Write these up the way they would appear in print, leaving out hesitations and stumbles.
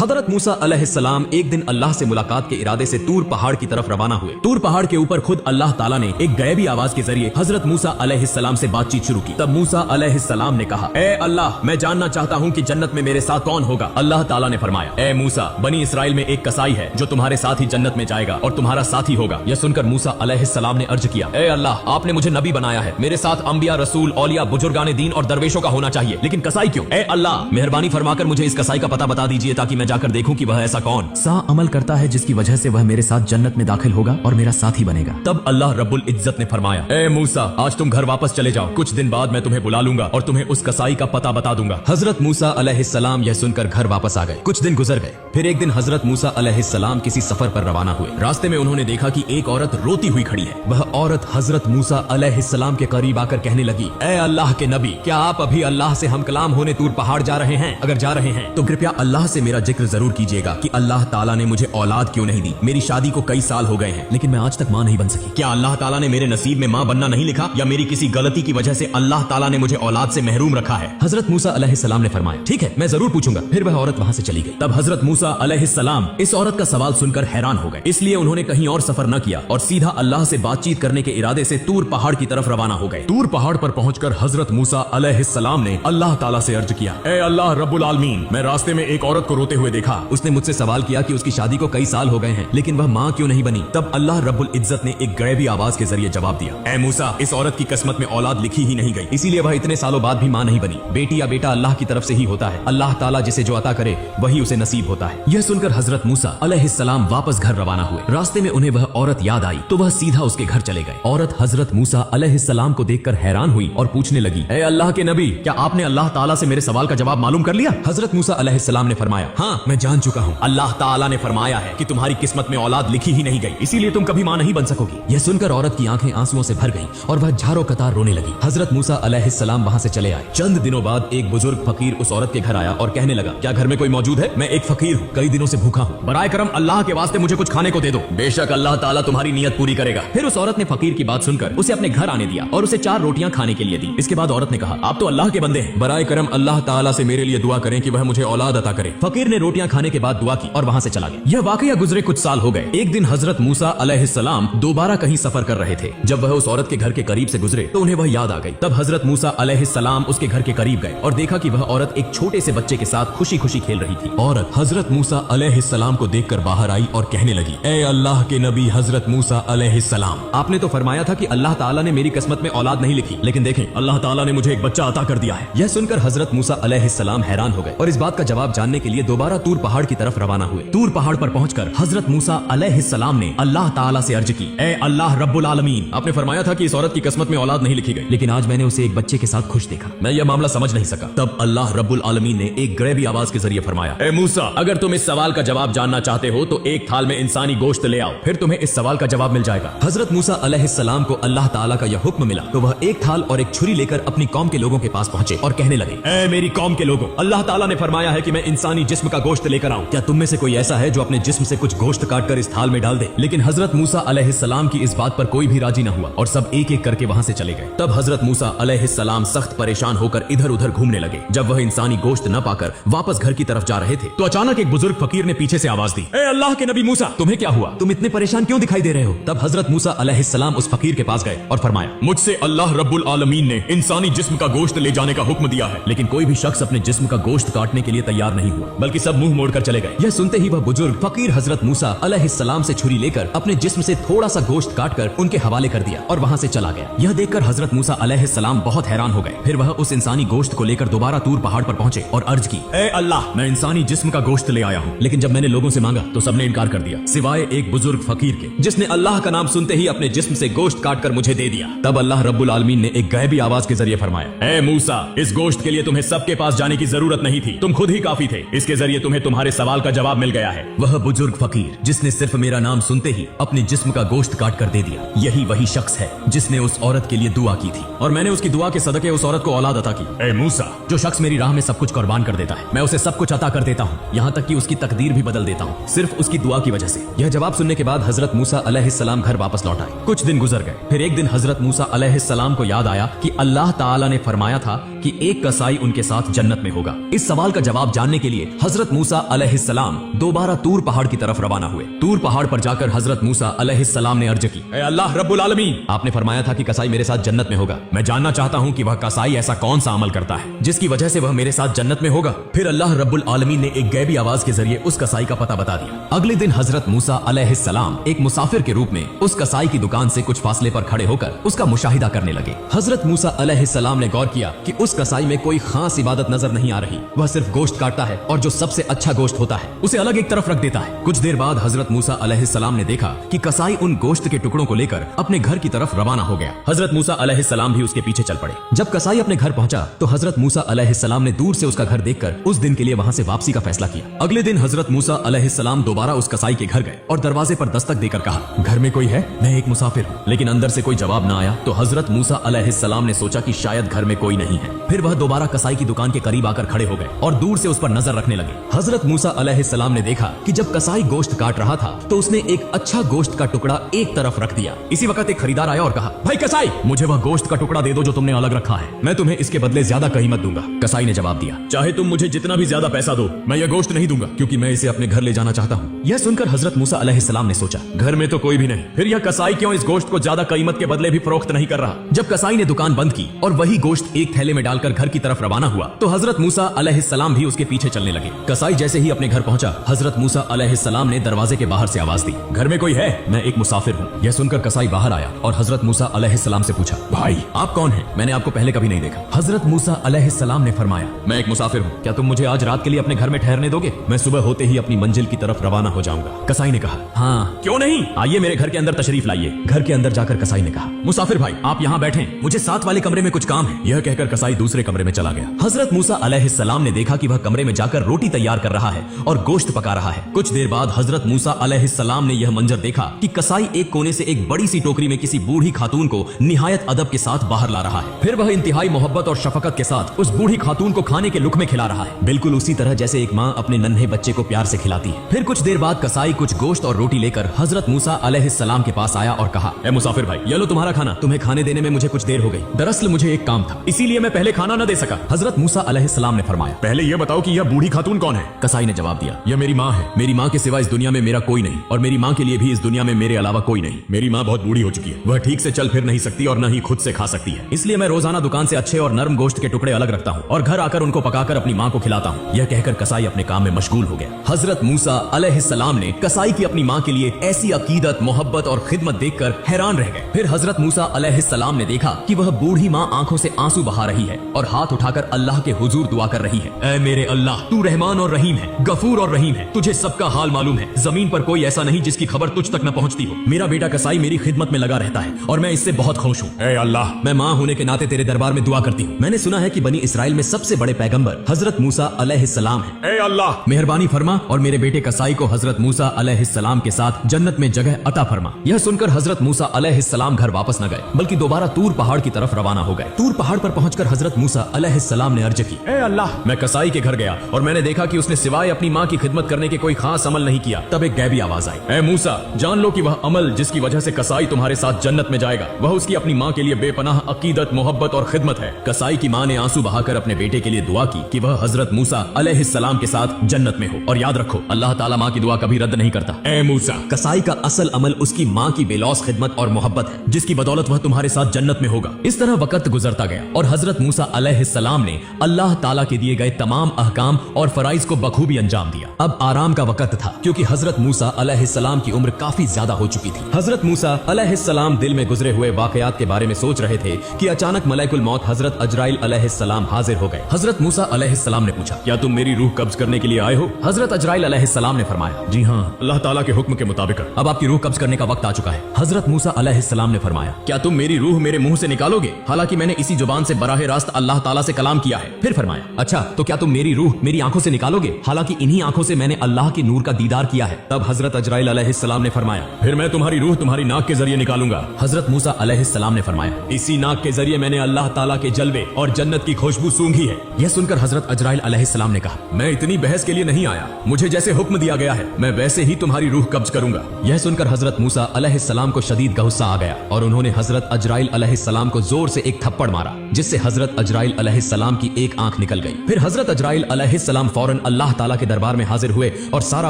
हजरत मूसा अलैहिस्सलाम एक दिन अल्लाह से मुलाकात के इरादे से तूर पहाड़ की तरफ रवाना हुए। तूर पहाड़ के ऊपर खुद अल्लाह ताला ने एक गैबी आवाज के जरिए हजरत मूसा अलैहिस्सलाम से बातचीत शुरू की। तब मूसा अलैहिस्सलाम ने कहा, ए अल्लाह, मैं जानना चाहता हूँ कि जन्नत में मेरे साथ कौन होगा। अल्लाह ताला ने फरमाया, ए मूसा, बनी इसराइल में एक कसाई है जो तुम्हारे साथ ही जन्नत में जाएगा और तुम्हारा साथी होगा। यह सुनकर मूसा अलैहिस्सलाम ने अर्ज किया, ए अल्लाह, आपने मुझे नबी बनाया है, मेरे साथ अंबिया, रसूल, औलिया, बुजुर्गाने दीन और दरवेशों का होना चाहिए, लेकिन कसाई क्यों? ए अल्लाह, मेहरबानी फरमाकर मुझे इस कसाई का पता बता दीजिए ताकि मैं जाकर देखूं कि वह ऐसा कौन सा अमल करता है जिसकी वजह से वह मेरे साथ जन्नत में दाखिल होगा और मेरा साथी बनेगा। तब अल्लाह रब्बुल इज्जत ने फरमाया, ए मूसा, आज तुम घर वापस चले जाओ, कुछ दिन बाद मैं तुम्हें बुला लूंगा और तुम्हें उस कसाई का पता बता दूंगा। हजरत मूसा अलैहिस्सलाम यह सुनकर घर वापस आ गए। कुछ दिन गुजर गए। फिर एक दिन हजरत मूसा अलैहिस्सलाम किसी सफर पर रवाना हुए। रास्ते में उन्होंने देखा कि एक औरत रोती हुई खड़ी है। वह औरत हजरत मूसा अलैहिस्सलाम के करीब आकर कहने लगी, ए अल्लाह के नबी, क्या आप अभी अल्लाह से हम कलाम होने तूर पहाड़ जा रहे हैं? अगर जा रहे हैं तो कृपया अल्लाह से मेरा जिक्र जरूर कीजिएगा कि अल्लाह ताला ने मुझे औलाद क्यों नहीं दी। मेरी शादी को कई साल हो गए हैं लेकिन मैं आज तक मां नहीं बन सकी। क्या अल्लाह ताला ने मेरे नसीब में मां बनना नहीं लिखा या मेरी किसी गलती की वजह से अल्लाह ताला ने मुझे औलाद से महरूम रखा है? हजरत मूसा अलैहिस्सलाम ने फरमाया, ठीक है, मैं जरूर पूछूंगा। फिर वह औरत वहां से चली गई। तब हजरत मूसा अलैहिस्सलाम इस औरत का सवाल सुनकर हैरान हो गए, इसलिए उन्होंने कहीं और सफर न किया और सीधा अल्लाह से बातचीत करने के इरादे से तूर पहाड़ की तरफ रवाना हो गए। तूर पहाड़ पर पहुंचकर हजरत मूसा अलैहिस्सलाम ने अल्लाह ताला से अर्ज किया, ए अल्लाह रब्बुल आलमीन, मैं रास्ते में एक औरत को रोते हुए देखा। उसने मुझसे सवाल किया कि उसकी शादी को कई साल हो गए हैं लेकिन वह मां क्यों नहीं बनी। तब अल्लाह रब्बुल इज्जत ने एक गैबी आवाज के जरिए जवाब दिया, ए मूसा, इस औरत की किस्मत में औलाद लिखी ही नहीं गई, इसीलिए वह इतने सालों बाद भी मां नहीं बनी। बेटी या बेटा अल्लाह की तरफ से ही होता है, अल्लाह ताला जिसे जो अता करे वही उसे नसीब होता है। यह सुनकर हजरत मूसा अलैहिस्सलाम वापस घर रवाना हुए। रास्ते में उन्हें वह औरत याद आई तो वह सीधा उसके घर चले गए। औरत हजरत मूसा अलैहिस्सलाम को देखकर हैरान हुई और पूछने लगी, ए अल्लाह के नबी, क्या आपने अल्लाह ताला से मेरे सवाल का जवाब मालूम कर लिया? हजरत मूसा अलैहिस्सलाम ने फरमाया, हाँ, मैं जान चुका हूँ। अल्लाह ताला ने फरमाया है कि तुम्हारी किस्मत में औलाद लिखी ही नहीं गई, इसीलिए तुम कभी मां नहीं बन सकोगी। यह सुनकर औरत की आंखें आंसुओं से भर गईं और वह झारो कतार रोने लगी। हजरत मूसा अलैहिस्सलाम वहां से चले आए। चंद दिनों बाद एक बुजुर्ग फकीर उस औरत के घर आया और कहने लगा, क्या घर में कोई मौजूद है? मैं एक फकीर हूँ, कई दिनों से भूखा हूँ, बराए करम अल्लाह के वास्ते मुझे कुछ खाने को दे दो, बेशक अल्लाह ताला तुम्हारी नियत पूरी करेगा। फिर उस औरत ने फकीर की बात सुनकर उसे अपने घर आने दिया और उसे 4 रोटियां खाने के लिए दी। इसके बाद औरत ने कहा, आप तो अल्लाह के बंदे हैं, बराए करम अल्लाह ताला से मेरे लिए दुआ करें कि वह मुझे औलाद अता करे। फकीर ने रोटियां खाने के बाद दुआ की और वहां से चला गया। यह वाकया गुजरे कुछ साल हो गए। एक दिन हजरत मूसा अलैहिस्सलाम दोबारा कहीं सफर कर रहे थे। जब वह उस औरत के घर के करीब से गुजरे तो उन्हें वह याद आ गई। तब हजरत मूसा अलैहिस्सलाम उसके घर के करीब गए और देखा कि वह औरत एक छोटे से बच्चे के साथ खुशी खुशी खेल रही थी। औरत हजरत मूसा अलैहिस्सलाम को देखकर बाहर आई और कहने लगी, ए अल्लाह के नबी हजरत मूसा अलैहिस्सलाम, आपने तो फरमाया था कि अल्लाह ताला ने मेरी किस्मत में औलाद नहीं लिखी, लेकिन देखें अल्लाह ताला ने मुझे एक बच्चा अता कर दिया है। यह सुनकर हजरत मूसा अलैहिस्सलाम हैरान हो गए और इस बात का जवाब जानने के लिए दोबारा तूर पहाड़ की तरफ रवाना हुए। तूर पहाड़ पर पहुंचकर हजरत मूसा अलैहिस्सलाम ने अल्लाह ताला से अर्ज की, ए अल्लाह रब्बुल आलमीन, आपने फरमाया था कि इस औरत की किस्मत में औलाद नहीं लिखी गई, लेकिन आज मैंने उसे एक बच्चे के साथ खुश देखा, मैं यह मामला समझ नहीं सका। तब अल्लाह रब्बुल आलमीन ने एक गैबी आवाज के जरिए फरमाया, ए मूसा, अगर तुम इस सवाल का जवाब जानना चाहते हो तो एक थाल में इंसानी गोश्त ले आओ, फिर तुम्हें इस सवाल का जवाब मिल जाएगा। हजरत मूसा अलैहिस्सलाम को अल्लाह ताला का यह हुक्म मिला तो वह एक थाल और एक छुरी लेकर अपनी कौम के लोगों के पास पहुंचे और कहने लगे, ए मेरी कौम के लोगों, अल्लाह ताला ने फरमाया है कि मैं इंसानी जिस्म का गोश्त लेकर आऊं। क्या तुम में से कोई ऐसा है जो अपने जिस्म से कुछ गोश्त काट कर इस थाल में डाल दे? लेकिन हजरत मूसा अलैहिस्सलाम की इस बात पर कोई भी राजी न हुआ और सब एक एक करके वहां से चले गए। तब हजरत मूसा अलैहिस्सलाम सख्त परेशान होकर इधर उधर घूमने लगे। जब वह इंसानी गोश्त न पाकर वापस घर की तरफ जा रहे थे तो अचानक एक बुजुर्ग फकीर ने पीछे से आवाज दी, ए अल्लाह के नबी मूसा, तुम्हें क्या हुआ? तुम इतने परेशान क्यों दिखाई दे रहे हो? तब हजरत मूसा अलैहिस्सलाम उस फकीर के पास गए और फरमाया, मुझसे अल्लाह रब्बुल आलमीन ने इंसानी जिस्म का गोश्त ले जाने का हुक्म दिया है, लेकिन कोई भी शख्स अपने जिस्म का गोश्त काटने के लिए तैयार नहीं हुआ, बल्कि सब मुंह मोड़कर चले गए। यह सुनते ही वह बुजुर्ग फकीर हजरत मूसा अलैहिस्सलाम से छुरी लेकर अपने जिस्म से थोड़ा सा गोश्त काटकर उनके हवाले कर दिया और वहां से चला गया। यह देखकर हजरत मूसा अलैहिस्सलाम बहुत हैरान हो गए। फिर वह उस इंसानी गोश्त को लेकर दोबारा तूर पहाड़ पर पहुंचे और अर्ज की, ए अल्लाह, मैं इंसानी जिस्म का गोश्त ले आया हूँ, लेकिन जब मैंने लोगों से मांगा तो सबने इनकार कर दिया, सिवाय एक बुजुर्ग फकीर के, जिसने अल्लाह का नाम सुनते ही अपने जिस्म से गोश्त काट कर मुझे दे दिया। तब अल्लाह रब्बुल आलमीन ने एक गैबी आवाज के जरिए फरमाया, ए मूसा, इस गोश्त के लिए तुम्हें सबके पास जाने की जरूरत नहीं थी, तुम खुद ही काफी थे, इसके जरिए तुम्हें तुम्हारे सवाल का जवाब मिल गया है। वह बुजुर्ग फकीर जिसने सिर्फ मेरा नाम सुनते ही अपने जिस्म का गोश्त काट कर दे दिया, यही वही शख्स है जिसने उस औरत के लिए दुआ की थी और मैंने उसकी दुआ के सदके उस औरत को औलाद अता की। ए मूसा, जो शख्स मेरी राह में सब कुछ कुर्बान कर देता है, मैं उसे सब कुछ अता कर देता हूँ, यहाँ तक कि उसकी तकदीर भी बदल देता हूँ, सिर्फ उसकी दुआ की वजह से। यह जवाब सुनने के बाद हजरत मूसा अलैहिस्सलाम घर वापस लौट आए। कुछ दिन गुजर गए। फिर एक दिन हजरत मूसा अलैहिस्सलाम को याद आया कि अल्लाह ताला ने फरमाया था कि एक कसाई उनके साथ जन्नत में होगा। इस सवाल का जवाब जानने के लिए हजरत हजरत मूसा अलैहिस्सलाम दोबारा तूर पहाड़ की तरफ रवाना हुए। तूर पहाड़ पर जाकर हजरत मूसा अलैहिस्सलाम ने अर्ज की, ऐ अल्लाह रब्बुल आलमीन, आपने फरमाया था कि कसाई मेरे साथ जन्नत में होगा। मैं जानना चाहता हूँ कि वह कसाई ऐसा कौन सा अमल करता है जिसकी वजह से वह मेरे साथ जन्नत में होगा। फिर अल्लाह रब्बुल आलमीन ने एक गैबी आवाज के जरिए उस कसाई का पता बता दिया। अगले दिन हजरत मूसा अलैहिस्सलाम एक मुसाफिर के रूप में उस कसाई की दुकान से कुछ फासले पर खड़े होकर उसका मुशाहिदा करने लगे। हजरत मूसा अलैहिस्सलाम ने गौर किया कि उस कसाई में कोई खास इबादत नजर नहीं आ रही। वह सिर्फ गोश्त काटता है और जो सबसे अच्छा गोश्त होता है उसे अलग एक तरफ रख देता है। कुछ देर बाद हजरत मूसा अलैहिस्सलाम ने देखा कि कसाई उन गोश्त के टुकड़ों को लेकर अपने घर की तरफ रवाना हो गया। हजरत मूसा अलैहिस्सलाम भी उसके पीछे चल पड़े। जब कसाई अपने घर पहुंचा तो हजरत मूसा अलैहिस्सलाम ने दूर से उसका घर देखकर उस दिन के लिए वहां से वापसी का फैसला किया। अगले दिन हजरत मूसा अलैहिस्सलाम दोबारा उस कसाई के घर गए और दरवाजे पर दस्तक देकर कहा, घर में कोई है? मैं एक मुसाफिर हूँ। लेकिन अंदर से कोई जवाब न आया तो हजरत मूसा अलैहिस्सलाम ने सोचा कि शायद घर में कोई नहीं है। फिर वह दोबारा कसाई की दुकान के करीब आकर खड़े हो गए और दूर से उस पर नजर रखने लगे। हजरत मूसा अलैहिस्सलाम ने देखा कि जब कसाई गोश्त काट रहा था तो उसने एक अच्छा गोश्त का टुकड़ा एक तरफ रख दिया। इसी वक्त एक खरीदार आया और कहा, भाई कसाई, मुझे वह गोश्त का टुकड़ा दे दो जो तुमने अलग रखा है। मैं तुम्हें इसके बदले ज्यादा कीमत दूंगा। कसाई ने जवाब दिया, चाहे तुम मुझे जितना भी ज्यादा पैसा दो, मैं यह गोश्त नहीं दूंगा क्योंकि मैं इसे अपने घर ले जाना चाहता हूँ। यह सुनकर हजरत मूसा अलैहिस्सलाम ने सोचा, घर में तो कोई भी नहीं, फिर यह कसाई क्यों इस गोश्त को ज्यादा कीमत के बदले भी फरोख्त नहीं कर रहा। जब कसाई ने दुकान बंद की और वही गोश्त एक थैले में डालकर घर की तरफ रवाना हुआ तो हजरत मूसा अलैहिस्सलाम भी उसके पीछे चलने लगे। कसाई जैसे ही अपने घर पहुंचा, हजरत मूसा अलैहिस्सलाम ने दरवाजे के बाहर से आवाज दी, घर में कोई है? मैं एक मुसाफिर हूँ। यह सुनकर कसाई बाहर आया और हजरत मूसा अलैहिस्सलाम से पूछा, भाई आप कौन हैं? मैंने आपको पहले कभी नहीं देखा। हजरत मूसा अलैहिस्सलाम ने फरमाया, मैं एक मुसाफिर हूँ। क्या तुम मुझे आज रात के लिए अपने घर में ठहरने दोगे? मैं सुबह होते ही अपनी मंजिल की तरफ रवाना हो जाऊंगा। कसाई ने कहा, हाँ क्यों नहीं, आइए मेरे घर के अंदर तशरीफ लाइए। घर के अंदर जाकर कसाई ने कहा, मुसाफिर भाई आप यहाँ बैठें, मुझे साथ वाले कमरे में कुछ काम है। यह कहकर कसाई दूसरे कमरे में चला गया। हजरत मूसा अलैहिस्सलाम ने देखा कि वह कमरे में जाकर रोटी तैयार कर रहा है और गोश्त पका रहा है। कुछ देर बाद हजरत मूसा अलैहिस्सलाम ने यह मंजर देखा कि कसाई एक कोने से एक बड़ी सी टोकरी में किसी बूढ़ी खातून को निहायत अदब के साथ बाहर ला रहा है। फिर वह इंतहाई मोहब्बत और शफकत के साथ उस बूढ़ी खातून को खाने के लुक़मे खिला रहा है, बिल्कुल उसी तरह जैसे एक माँ अपने नन्हे बच्चे को प्यार से खिलाती है। फिर कुछ देर बाद कसाई कुछ गोश्त और रोटी लेकर हजरत मूसा अलैहिस्सलाम के पास आया और कहा, ए मुसाफिर भाई, ये लो तुम्हारा खाना। तुम्हें खाने देने में मुझे कुछ देर हो गई। दरअसल मुझे एक काम था, इसीलिए मैं पहले खाना न दे सका। हजरत मूसा अलैहिस्सलाम ने फरमाया, पहले यह बताओ कि यह बूढ़ी खातून कौन है? कसाई ने जवाब दिया, यह मेरी माँ है। मेरी माँ के सिवा इस दुनिया में मेरा कोई नहीं और मेरी माँ के लिए भी इस दुनिया में मेरे अलावा कोई नहीं। मेरी माँ बहुत बूढ़ी हो चुकी है, वह ठीक से चल फिर नहीं सकती और न ही खुद से खा सकती है, इसलिए मैं रोजाना दुकान से अच्छे और नरम गोश्त के टुकड़े अलग रखता हूँ और घर आकर उनको पकाकर अपनी माँ को खिलाता हूँ। यह कहकर कसाई अपने काम में मशगूल हो गया। हजरत मूसा अलैहिस्सलाम ने कसाई की अपनी माँ के लिए ऐसी अकीदत, मोहब्बत और खिदमत देखकर हैरान रह गए। फिर हजरत मूसा अलैहिस्सलाम ने देखा कि वह बूढ़ी माँ आंखों से आंसू बहा रही है और हाथ उठाकर अल्लाह के हुजूर दुआ कर रही है, ऐ मेरे अल्लाह, तू रहमान और रहीम है, गफूर और रहीम है, तुझे सबका हाल मालूम है। जमीन पर कोई ऐसा नहीं जिसकी खबर तुझ तक न पहुंचती हो। मेरा बेटा कसाई मेरी खिदमत में लगा रहता है और मैं इससे बहुत खुश हूँ। ऐ अल्लाह, मैं माँ होने के नाते तेरे दरबार में दुआ करती हूँ। मैंने सुना है कि बनी इसराइल में सबसे बड़े पैगंबर हजरत मूसा अलैहिस्सलाम है। ऐ अल्लाह, मेहरबानी फरमा और मेरे बेटे कसाई को हजरत मूसा अलैहिस्सलाम के साथ जन्नत में जगह अता फरमा। यह सुनकर हजरत मूसा अलैहिस्सलाम घर वापस न गए बल्कि दोबारा तूर पहाड़ की तरफ रवाना हो गए। तूर पहाड़ पर पहुंचकर हजरत मूसा अलैहिस्सलाम ने अर्ज की, ऐ अल्लाह, मैं कसाई के घर गया और मैंने देखा कि उसने सिवाय अपनी माँ की खिदमत करने के कोई खास अमल नहीं किया। तब एक गैबी आवाज आई, ऐ मूसा, जान लो कि वह अमल जिसकी वजह से कसाई तुम्हारे साथ जन्नत में जाएगा वह उसकी अपनी माँ के लिए बेपनाह अकीदत, मोहब्बत और खिदमत है। कसाई की माँ ने आंसू बहाकर अपने बेटे के लिए दुआ की कि वह हजरत मूसा अलैहिस्सलाम के साथ जन्नत में हो। और याद रखो, अल्लाह ताला माँ की दुआ कभी रद्द नहीं करता। ऐ मूसा, कसाई का असल अमल उसकी माँ की बेलौस खिदमत और मोहब्बत है जिसकी बदौलत वह तुम्हारे साथ जन्नत में होगा। इस तरह वक्त गुजरता गया और हजरत मूसा अलैहिस्सलाम ने अल्लाह ताला के दिए गए तमाम अहकाम और फराइज को बखूबी अंजाम दिया। अब आराम का वक्त था क्योंकि हजरत मूसा अलैहिस्सलाम की उम्र काफी ज्यादा हो चुकी थी। हजरत मूसा अलैहिस्सलाम दिल में गुजरे हुए वाकयात के बारे में सोच रहे थे कि अचानक मलैकुल मौत हजरत अजराइल अलैहिस्सलाम हाजिर हो गए। हजरत मूसा अलैहिस्सलाम ने पूछा, क्या तुम मेरी रूह कब्ज करने के लिए आए हो? हजरत अजराइल अलैहिस्सलाम ने फरमाया, जी हाँ, अल्लाह ताला के हुक्म के मुताबिक अब आपकी रूह कब्ज करने का वक्त आ चुका है। हजरत मूसा अलैहिस्सलाम ने फरमाया, क्या तुम मेरी रूह मेरे मुंह से निकालोगे? हालांकि मैंने इसी जुबान से बराह रास्त अल्लाह ताला से कलाम किया है। फिर फरमाया, अच्छा तो क्या तुम मेरी रूह मेरी आंखों से निकालोगे? हालांकि इन्हीं आंखों से मैंने अल्लाह की नूर का दीदार किया है। तब हजरत अजराइल अलैहिस्सलाम ने फरमाया, फिर मैं तुम्हारी रूह तुम्हारी नाक के जरिए निकालूंगा। हजरत मूसा अलैहिस्सलाम ने फरमाया, इसी नाक के जरिए मैंने अल्लाह ताला के जलवे और जन्नत की खुशबू सूंघी है। यह सुनकर हजरत अजराइल अलैहिस्सलाम ने कहा, मैं इतनी बहस के लिए नहीं आया, मुझे जैसे हुक्म दिया गया है मैं वैसे ही तुम्हारी रूह कब्ज करूंगा। यह सुनकर हजरत मूसा अलैहिस्सलाम को शदीद गुस्सा आ गया और उन्होंने हजरत अजराइल अलैहिस्सलाम को जोर से एक थप्पड़ मारा जिससे हजरत अजराइल अलैहिस्सलाम की एक आंख निकल गई। फिर हजरत अजराइल अलैहिस्सलाम फौरन फौरन अल्लाह ताला के दरबार में हाजिर हुए और सारा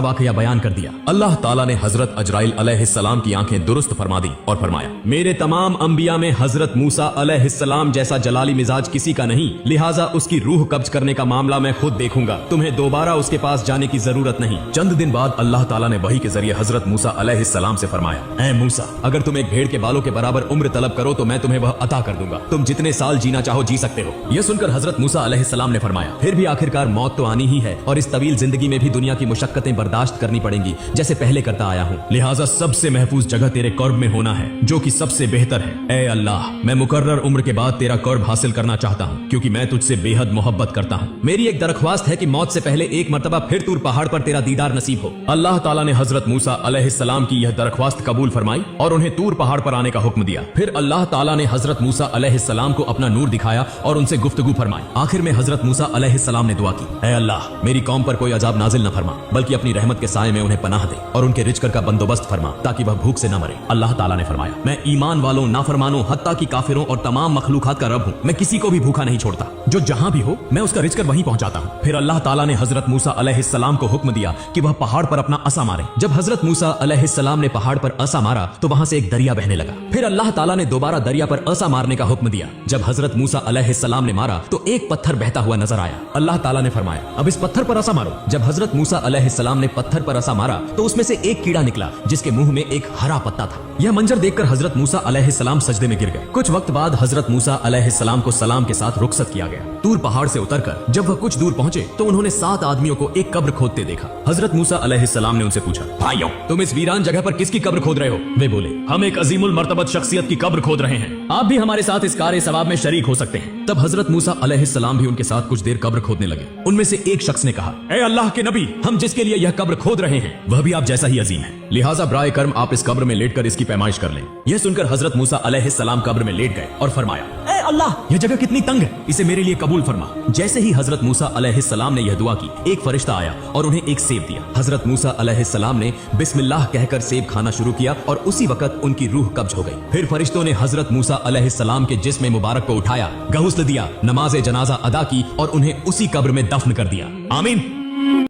वाकया बयान कर दिया। अल्लाह ताला ने हजरत अजराइल अलैहिस्सलाम की आंखें दुरुस्त फरमा दी और फरमाया, मेरे तमाम अंबिया में हजरत मूसा अलैहिस्सलाम जैसा जलाली मिजाज किसी का नहीं, लिहाजा उसकी रूह कब्ज करने का मामला मैं खुद देखूंगा, तुम्हें दोबारा उसके पास जाने की जरूरत नहीं। चंद दिन बाद अल्लाह ताला ने वही के जरिए हजरत मूसा अलैहिस्सलाम से फरमाया, ऐ मूसा, अगर तुम एक भेड़ के बालों के बराबर उम्र तलब करो तो मैं तुम्हें वह अता कर दूंगा, तुम जितने साल जीना चाहो जी सकते हो। यह सुनकर हजरत मूसा अलैहिस्सलाम ने फरमाया, फिर भी आखिरकार मौत तो आनी ही है और इस तवील जिंदगी में भी दुनिया की मुशक्कतें बर्दाश्त करनी पड़ेंगी जैसे पहले करता आया हूँ, लिहाजा सबसे महफूज जगह तेरे कर्ब में होना है जो कि सबसे बेहतर है। ए अल्लाह, मैं मुकर्रर उम्र के बाद तेरा कर्ब हासिल करना चाहता हूँ क्योंकि मैं तुझसे बेहद मोहब्बत करता हूँ। मेरी एक दरख्वास्त है कि मौत से पहले एक मर्तबा फिर तूर पहाड़ पर तेरा दीदार नसीब हो। अल्लाह ताला ने हजरत मूसा अलैहिस्सलाम की यह दरख्वास्त कबूल फरमाई और उन्हें तूर पहाड़ पर आने का हुक्म दिया। फिर अल्लाह ताला ने हजरत मूसा अलैहिस्सलाम को अपना नूर दिखाया और उनसे गुफ्तगू फरमाई। आखिर में हजरत मूसा अलैहिस्सलाम ने दुआ की, ऐ अल्लाह, मेरी कौम पर कोई अजाब नाजिल न फरमा बल्कि अपनी रहमत के साए में उन्हें पनाह दे और उनके रिज़्क़ का बंदोबस्त फरमा ताकि वह भूख से न मरे। अल्लाह ताला ने फरमाया, मैं ईमान वालों, नाफरमानों, हत्ता की काफिरों और तमाम मखलूकात का रब हूँ, मैं किसी को भी भूखा नहीं छोड़ता, जो जहाँ भी हो मैं उसका रिज़्क़ वहीं पहुंचाता हूँ। फिर अल्लाह ताला ने हजरत मूसा अलैहिस्सलाम को हुक्म दिया कि वह पहाड़ पर अपना असा मारे। जब हजरत मूसा अलैहिस्सलाम ने पहाड़ पर असा मारा तो वहां से एक दरिया बहने लगा। फिर अल्लाह ताला ने दोबारा दरिया पर असा मारने का हुक्म दिया। जब हजरत मूसा अलैहिस्सलाम ने मारा तो एक पत्थर बहता हुआ नजर आया। अल्लाह ताला ने फरमाया, अब इस पत्थर पर असा मारो। जब हजरत मूसा अलैहिस्सलाम ने पत्थर पर असा मारा तो उसमें से एक कीड़ा निकला जिसके मुंह में एक हरा पत्ता था। यह मंजर देखकर हजरत मूसा अलैहिस्सलाम सजदे में गिर गए। कुछ वक्त बाद हजरत मूसा अलैहिस्सलाम को सलाम के साथ रुखसत किया गया। तूर पहाड़ से उतरकर जब वह कुछ दूर पहुंचे तो उन्होंने 7 आदमियों को एक कब्र खोदते देखा। हजरत मूसा अलैहिस्सलाम ने उनसे पूछा, भाइयों, तुम इस वीरान जगह पर किसकी कब्र खोद रहे हो? वे बोले, हम एक अजीमुल मर्तबत शख्सियत की कब्र खोद रहे हैं, आप भी हमारे साथ इस कार्य सवाब में शरीक हो सकते हैं। तब हजरत मूसा अलैहिस्सलाम भी उनके साथ कुछ देर कब्र खोदने लगे। उनमें से एक शख्स ने कहा, ए अल्लाह के नबी, हम जिसके लिए यह कब्र खोद रहे हैं वह भी आप जैसा ही अजीम है, लिहाजा बराए कर्म आप इस कब्र में लेटकर इसकी पैमाइश कर लें। यह सुनकर हजरत मूसा अलैहिस्सलाम कब्र में लेट गए और फरमाया, ए अल्लाह, यह जगह कितनी तंग है, इसे मेरे लिए कबूल फरमा। जैसे ही हजरत मूसा अलैहिस्सलाम ने यह दुआ की, एक फरिश्ता आया और उन्हें एक सेब दिया। हजरत मूसा अलैहिस्सलाम ने बिस्मिल्लाह कहकर सेब खाना शुरू किया और उसी वक्त उनकी रूह कब्ज हो गई। फिर फरिश्तों ने हजरत मूसा अलैहिस्सलाम के जिस्म मुबारक को उठाया, गुस्ल दिया, नमाज जनाजा अदा की और उन्हें उसी कब्र में दफन कर दिया। आमीन।